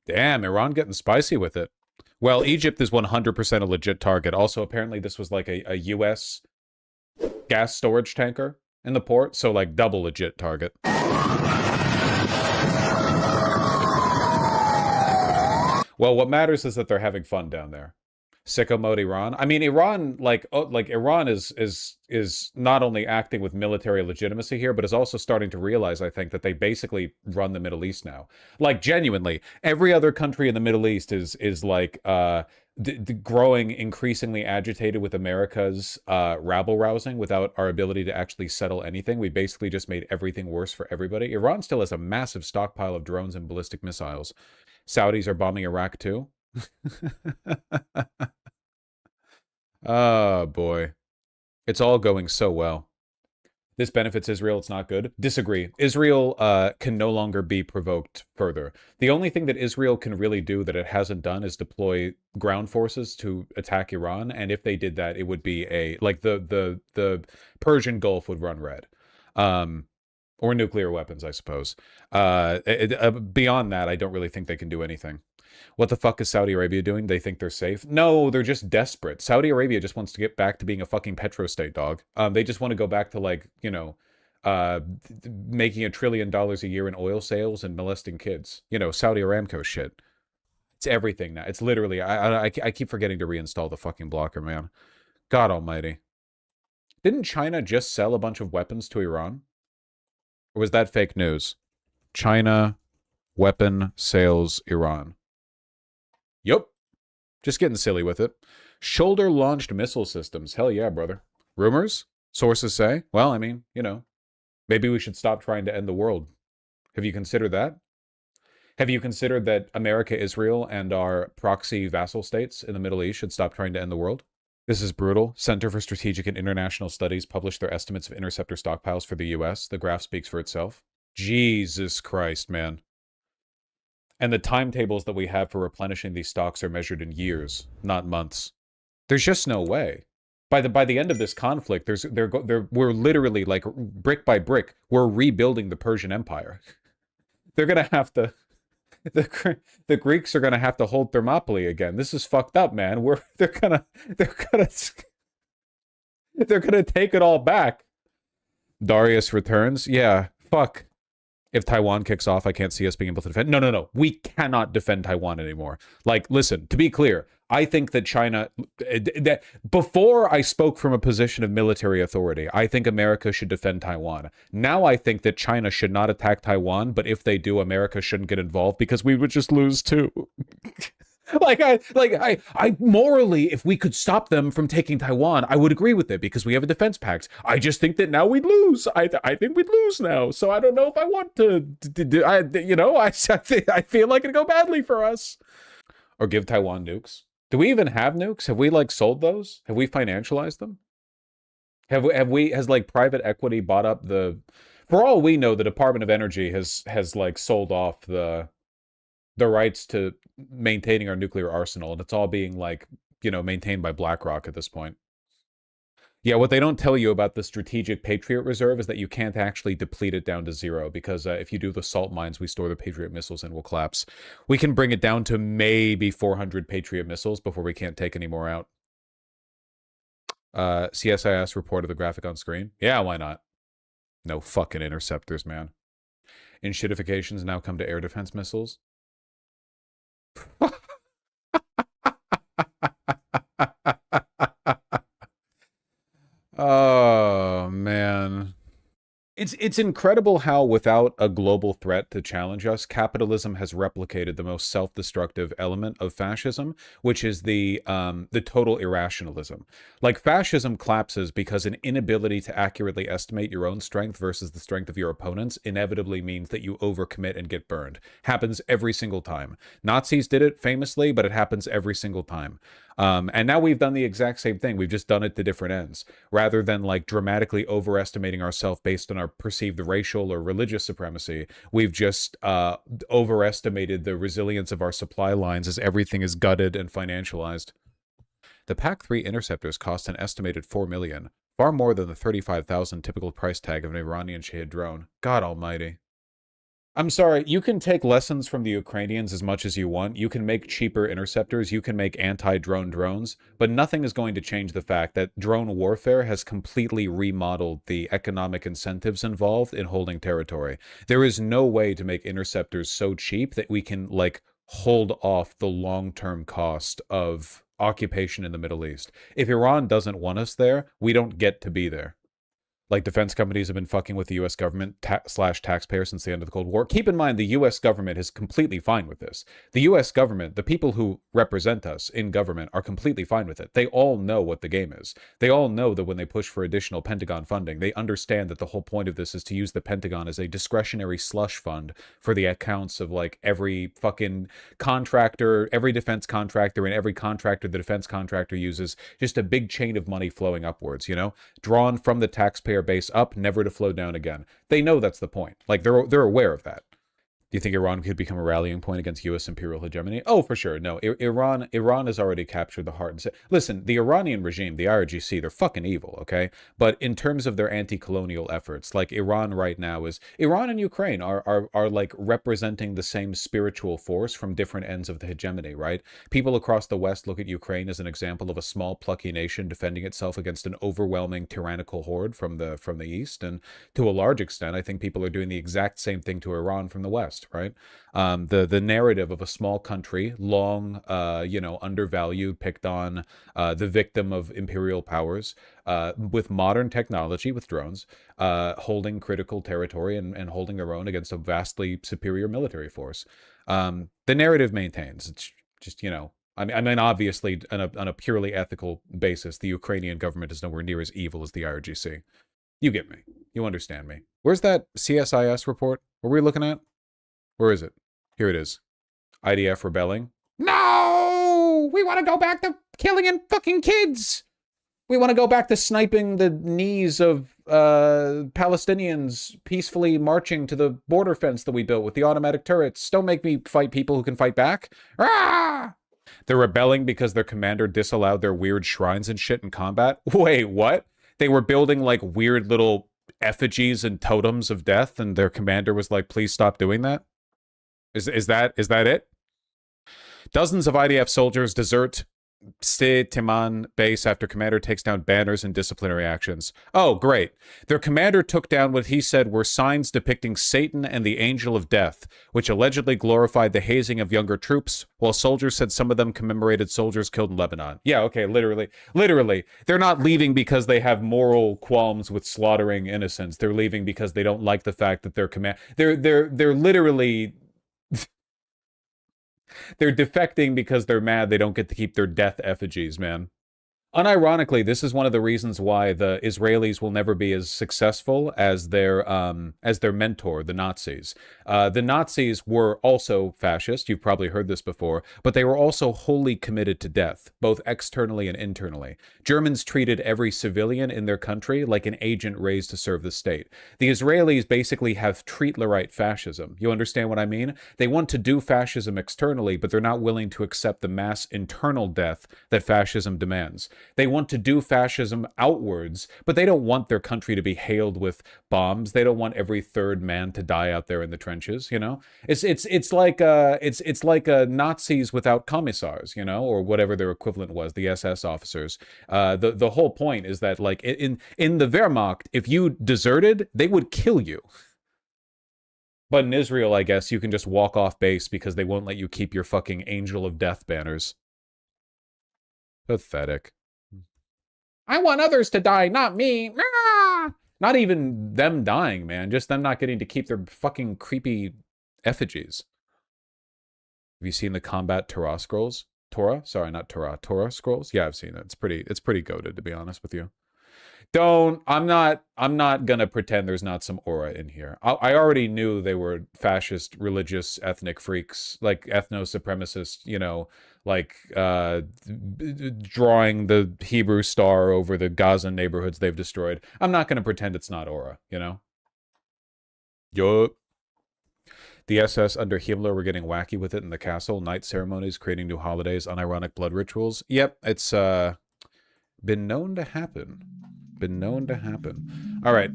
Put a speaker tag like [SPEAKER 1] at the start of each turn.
[SPEAKER 1] Damn, Iran getting spicy with it. Well, Egypt is 100% a legit target. Also, apparently this was like a U.S. gas storage tanker in the port, so like double legit target. Well, what matters is that they're having fun down there. Sicko mode Iran. I mean, Iran, like Iran is not only acting with military legitimacy here, but is also starting to realize, I think, that they basically run the Middle East now. Like, genuinely, every other country in the Middle East is like growing increasingly agitated with America's rabble rousing without our ability to actually settle anything. We basically just made everything worse for everybody. Iran still has a massive stockpile of drones and ballistic missiles. Saudis are bombing Iraq too. Oh, boy. It's all going so well. This benefits Israel, it's not good. Disagree. Israel can no longer be provoked further. The only thing that Israel can really do that it hasn't done is deploy ground forces to attack Iran, and if they did that, it would be like the Persian Gulf would run red. Or nuclear weapons, I suppose. Beyond that, I don't really think they can do anything. What the fuck is Saudi Arabia doing? They think they're safe? No, they're just desperate. Saudi Arabia just wants to get back to being a fucking petrostate, dog. They just want to go back to, like, you know, making $1 trillion a year in oil sales and molesting kids. You know, Saudi Aramco shit. It's everything now. It's literally, I keep forgetting to reinstall the fucking blocker, man. God almighty. Didn't China just sell a bunch of weapons to Iran? Or was that fake news? China weapon sales Iran. Yup. Just getting silly with it. Shoulder-launched missile systems. Hell yeah, brother. Rumors? Sources say? Well, I mean, you know, maybe we should stop trying to end the world. Have you considered that? Have you considered that America, Israel, and our proxy vassal states in the Middle East should stop trying to end the world? This is brutal. Center for Strategic and International Studies published their estimates of Interceptor stockpiles for the U.S. The graph speaks for itself. Jesus Christ, man. And the timetables that we have for replenishing these stocks are measured in years, not months. There's just no way. By the end of this conflict, we're literally, like, brick by brick, we're rebuilding the Persian Empire. They're gonna have to... The Greeks are gonna have to hold Thermopylae again. This is fucked up, man. They're gonna take it all back. Darius returns. Yeah, fuck. If Taiwan kicks off, I can't see us being able to defend. No. We cannot defend Taiwan anymore. Like, listen, to be clear, I think that China... before I spoke from a position of military authority, I think America should defend Taiwan. Now I think that China should not attack Taiwan, but if they do, America shouldn't get involved because we would just lose too. I morally, if we could stop them from taking Taiwan, I would agree with it because we have a defense pact. I just think that now we'd lose. I think we'd lose now. So I don't know if I want to I feel like it'd go badly for us. Or give Taiwan nukes. Do we even have nukes? Have we, like, sold those? Have we financialized them? Has like private equity bought up the... For all we know, the Department of Energy has like sold off the rights to maintaining our nuclear arsenal, and it's all being, like, you know, maintained by BlackRock at this point. Yeah, what they don't tell you about the Strategic Patriot Reserve is that you can't actually deplete it down to zero, because if you do the salt mines we store the Patriot missiles in will collapse. We can bring it down to maybe 400 Patriot missiles before we can't take any more out. CSIS reported the graphic on screen. Yeah, why not? No fucking interceptors, man. Enshittifications now come to air defense missiles. Oh, man. It's incredible how, without a global threat to challenge us, capitalism has replicated the most self-destructive element of fascism, which is the total irrationalism. Like, fascism collapses because an inability to accurately estimate your own strength versus the strength of your opponents inevitably means that you overcommit and get burned. Happens every single time. Nazis did it famously, but it happens every single time. And now we've done the exact same thing. We've just done it to different ends. Rather than, like, dramatically overestimating ourselves based on our perceived racial or religious supremacy, we've just overestimated the resilience of our supply lines as everything is gutted and financialized. The PAC-3 interceptors cost an estimated $4 million, far more than the $35,000 typical price tag of an Iranian Shahed drone. God almighty. I'm sorry, you can take lessons from the Ukrainians as much as you want. You can make cheaper interceptors, you can make anti-drone drones, but nothing is going to change the fact that drone warfare has completely remodeled the economic incentives involved in holding territory. There is no way to make interceptors so cheap that we can, like, hold off the long-term cost of occupation in the Middle East. If Iran doesn't want us there, we don't get to be there. Like, defense companies have been fucking with the U.S. government slash taxpayer since the end of the Cold War. Keep in mind, the U.S. government is completely fine with this. The U.S. government, the people who represent us in government, are completely fine with it. They all know what the game is. They all know that when they push for additional Pentagon funding, they understand that the whole point of this is to use the Pentagon as a discretionary slush fund for the accounts of, like, every fucking contractor, every defense contractor, and every contractor the defense contractor uses. Just a big chain of money flowing upwards, you know? Drawn from the taxpayer base up, never to flow down again. They know that's the point. Like, they're aware of that. Do you think Iran could become a rallying point against U.S. imperial hegemony? Oh, for sure. No, Iran has already captured the heart. Listen, the Iranian regime, the IRGC, they're fucking evil, okay? But in terms of their anti-colonial efforts, like Iran right now is... Iran and Ukraine are like representing the same spiritual force from different ends of the hegemony, right? People across the West look at Ukraine as an example of a small, plucky nation defending itself against an overwhelming tyrannical horde from the East. And to a large extent, I think people are doing the exact same thing to Iran from the West. Right, the narrative of a small country, long, undervalued, picked on, the victim of imperial powers, with modern technology, with drones, holding critical territory and holding their own against a vastly superior military force. The narrative maintains. It's just, I mean, obviously, on a purely ethical basis, the Ukrainian government is nowhere near as evil as the IRGC. You get me. You understand me. Where's that CSIS report? What were we looking at? Where is it? Here it is. IDF rebelling. No! We want to go back to killing and fucking kids! We want to go back to sniping the knees of Palestinians peacefully marching to the border fence that we built with the automatic turrets. Don't make me fight people who can fight back. Ah! They're rebelling because their commander disallowed their weird shrines and shit in combat. Wait, what? They were building, like, weird little effigies and totems of death, and their commander was like, please stop doing that? Is that it? Dozens of IDF soldiers desert Timan base after commander takes down banners and disciplinary actions. Oh, great. Their commander took down what he said were signs depicting Satan and the Angel of Death, which allegedly glorified the hazing of younger troops, while soldiers said some of them commemorated soldiers killed in Lebanon. Yeah, okay, literally. They're not leaving because they have moral qualms with slaughtering innocents. They're leaving because they don't like the fact that they're literally... They're defecting because they're mad they don't get to keep their death effigies, man. Unironically, this is one of the reasons why the Israelis will never be as successful as their mentor, the Nazis. The Nazis were also fascist. You've probably heard this before, but they were also wholly committed to death, both externally and internally. Germans treated every civilian in their country like an agent raised to serve the state. The Israelis basically have treatlerite fascism. You understand what I mean? They want to do fascism externally, but they're not willing to accept the mass internal death that fascism demands. They want to do fascism outwards, but they don't want their country to be hailed with bombs. They don't want every third man to die out there in the trenches, you know? It's like Nazis without commissars, you know, or whatever their equivalent was, the SS officers. The whole point is that, like, in the Wehrmacht, if you deserted, they would kill you. But in Israel, I guess, you can just walk off base because they won't let you keep your fucking Angel of Death banners. Pathetic. I want others to die, not me. Ah! Not even them dying, man. Just them not getting to keep their fucking creepy effigies. Have you seen the combat Torah scrolls? Torah? Sorry, not Torah. Torah scrolls? Yeah, I've seen it. It's pretty goated, to be honest with you. I'm not gonna pretend there's not some aura in here. I already knew they were fascist, religious, ethnic freaks, like ethno-supremacists, you know, like drawing the Hebrew star over the Gaza neighborhoods they've destroyed. I'm not gonna pretend it's not aura, you know? Yup. The SS under Himmler were getting wacky with it in the castle. Night ceremonies, creating new holidays, unironic blood rituals. Yep, it's been known to happen. Been known to happen. All right.